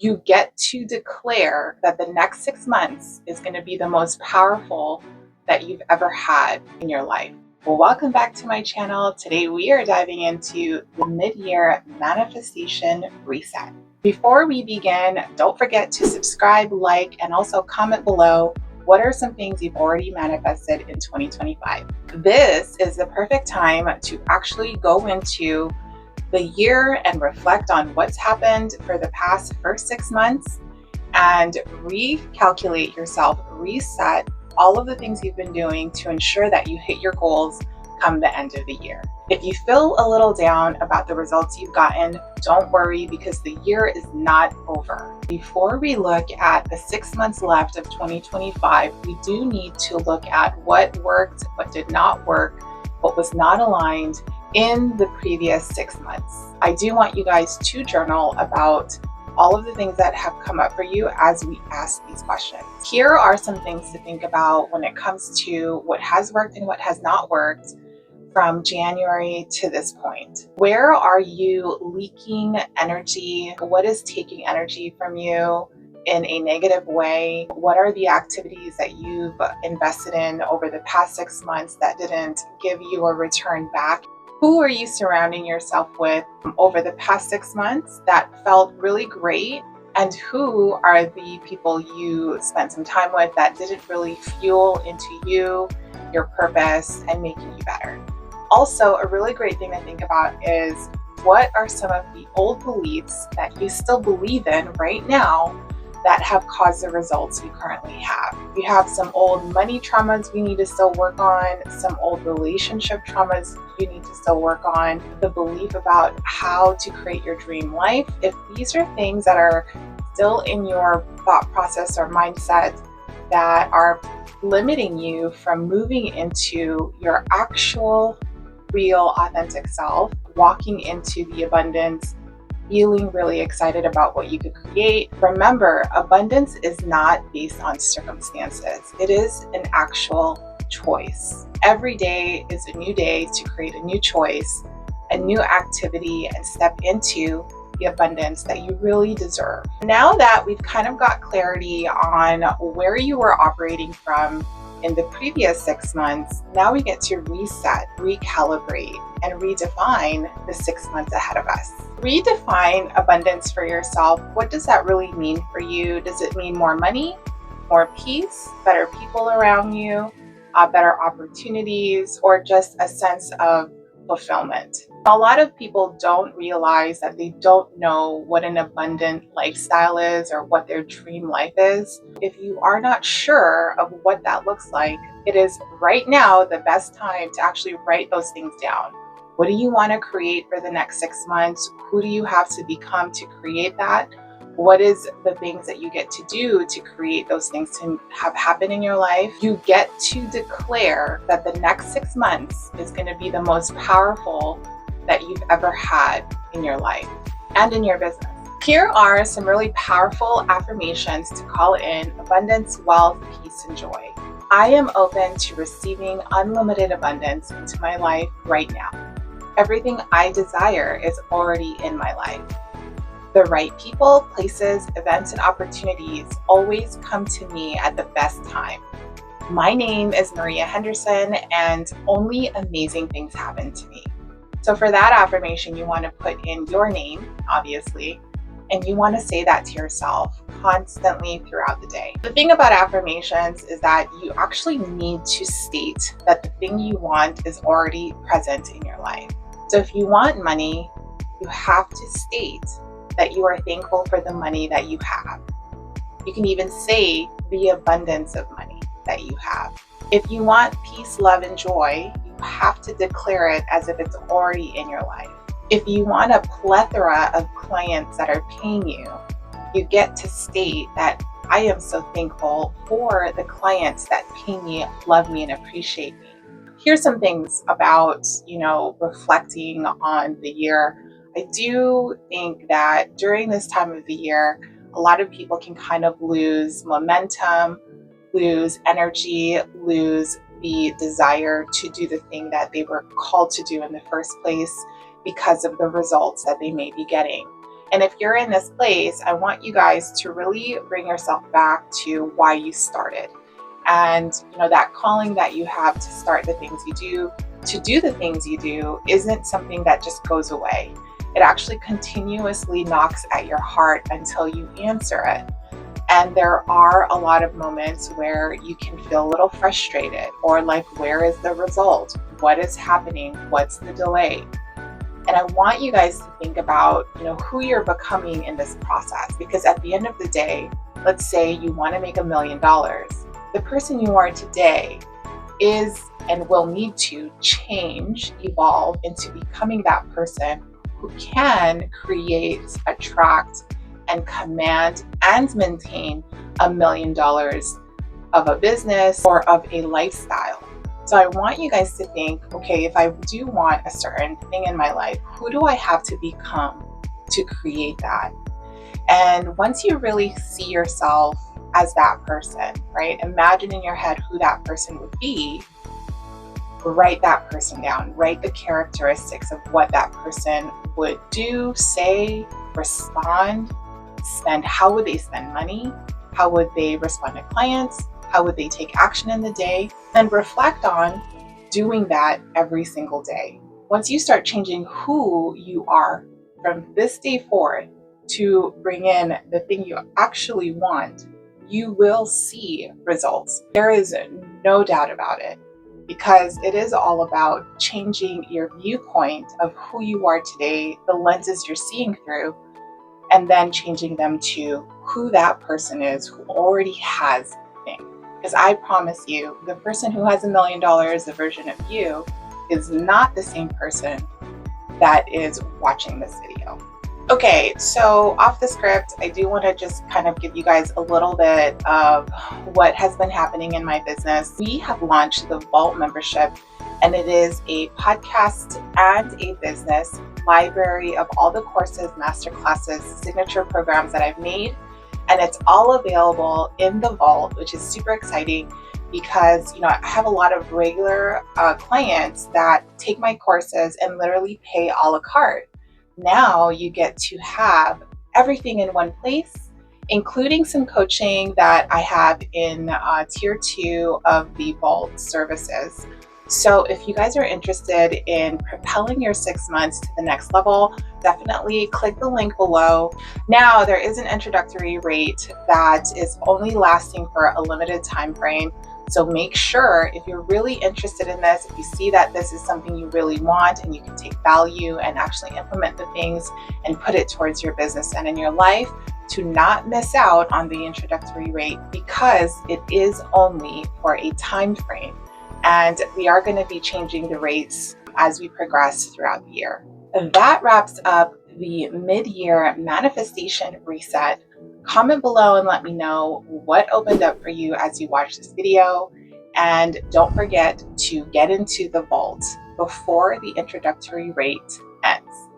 You get to declare that the next 6 months is going to be the most powerful that you've ever had in your life. Well, welcome back to my channel. Today we are diving into the mid-year manifestation reset. Before we begin, don't forget to subscribe, like, and also comment below what are some things you've already manifested in 2025. This is the perfect time to actually go into the year and reflect on what's happened for the past first 6 months and recalculate yourself, reset all of the things you've been doing to ensure that you hit your goals come the end of the year. If you feel a little down about the results you've gotten, don't worry because the year is not over. Before we look at the 6 months left of 2025, we do need to look at what worked, what did not work, what was not aligned in the previous 6 months. I do want you guys to journal about all of the things that have come up for you as we ask these questions. Here are some things to think about when it comes to what has worked and what has not worked from January to this point. Where are you leaking energy? What is taking energy from you in a negative way? What are the activities that you've invested in over the past 6 months that didn't give you a return back? Who are you surrounding yourself with over the past 6 months that felt really great? And who are the people you spent some time with that didn't really fuel into you, your purpose, and making you better? Also, a really great thing to think about is what are some of the old beliefs that you still believe in right now that have caused the results you currently have. You have some old money traumas you need to still work on, some old relationship traumas you need to still work on, the belief about how to create your dream life. If these are things that are still in your thought process or mindset that are limiting you from moving into your actual, real, authentic self, walking into the abundance, feeling really excited about what you could create. Remember, abundance is not based on circumstances. It is an actual choice. Every day is a new day to create a new choice, a new activity, and step into the abundance that you really deserve. Now that we've kind of got clarity on where you were operating from in the previous 6 months, now we get to reset, recalibrate, and redefine the 6 months ahead of us. Redefine abundance for yourself. What does that really mean for you? Does it mean more money, more peace, better people around you, better opportunities, or just a sense of fulfillment? A lot of people don't realize that they don't know what an abundant lifestyle is or what their dream life is. If you are not sure of what that looks like, it is right now the best time to actually write those things down. What do you want to create for the next 6 months? Who do you have to become to create that? What is the things that you get to do to create those things to have happen in your life? You get to declare that the next 6 months is going to be the most powerful that you've ever had in your life and in your business. Here are some really powerful affirmations to call in abundance, wealth, peace, and joy. I am open to receiving unlimited abundance into my life right now. Everything I desire is already in my life. The right people, places, events, and opportunities always come to me at the best time. My name is Maria Henderson, and only amazing things happen to me. So for that affirmation, you want to put in your name, obviously, and you want to say that to yourself constantly throughout the day. The thing about affirmations is that you actually need to state that the thing you want is already present in your life. So if you want money, you have to state that you are thankful for the money that you have. You can even say the abundance of money that you have. If you want peace, love, and joy, you have to declare it as if it's already in your life. If you want a plethora of clients that are paying you, you get to state that I am so thankful for the clients that pay me, love me, and appreciate me. Here's some things about, reflecting on the year. I do think that during this time of the year, a lot of people can kind of lose momentum, lose energy, lose the desire to do the thing that they were called to do in the first place because of the results that they may be getting. And if you're in this place, I want you guys to really bring yourself back to why you started. And that calling that you have to start the things you do, to do the things you do, isn't something that just goes away. It actually continuously knocks at your heart until you answer it. And there are a lot of moments where you can feel a little frustrated, or like, where is the result? What is happening? What's the delay? And I want you guys to think about, who you're becoming in this process. Because at the end of the day, let's say you want to make $1 million. The person you are today is and will need to change, evolve into becoming that person who can create, attract, and command and maintain $1 million of a business or of a lifestyle. So I want you guys to think, okay, if I do want a certain thing in my life, who do I have to become to create that? And once you really see yourself as that person, right? Imagine in your head who that person would be. Write that person down. Write the characteristics of what that person would do, say, respond, spend. How would they spend money? How would they respond to clients? How would they take action in the day? And reflect on doing that every single day. Once you start changing who you are from this day forward to bring in the thing you actually want, you will see results. There is no doubt about it, because it is all about changing your viewpoint of who you are today, the lenses you're seeing through, and then changing them to who that person is who already has the thing. Because I promise you, the person who has $1 million, the version of you, is not the same person that is watching this video. Okay, so off the script, I do want to just kind of give you guys a little bit of what has been happening in my business. We have launched the Vault membership, and it is a podcast and a business library of all the courses, masterclasses, signature programs that I've made. And it's all available in the Vault, which is super exciting because, I have a lot of regular clients that take my courses and literally pay a la carte. Now you get to have everything in one place, including some coaching that I have in tier 2 of the Vault services. So if you guys are interested in propelling your 6 months to the next level, definitely click the link below. Now there is an introductory rate that is only lasting for a limited time frame. So make sure, if you're really interested in this, if you see that this is something you really want and you can take value and actually implement the things and put it towards your business and in your life, to not miss out on the introductory rate, because it is only for a time frame. And we are going to be changing the rates as we progress throughout the year. And that wraps up the mid-year manifestation reset. Comment below and let me know what opened up for you as you watch this video. And don't forget to get into the Vault before the introductory rate ends.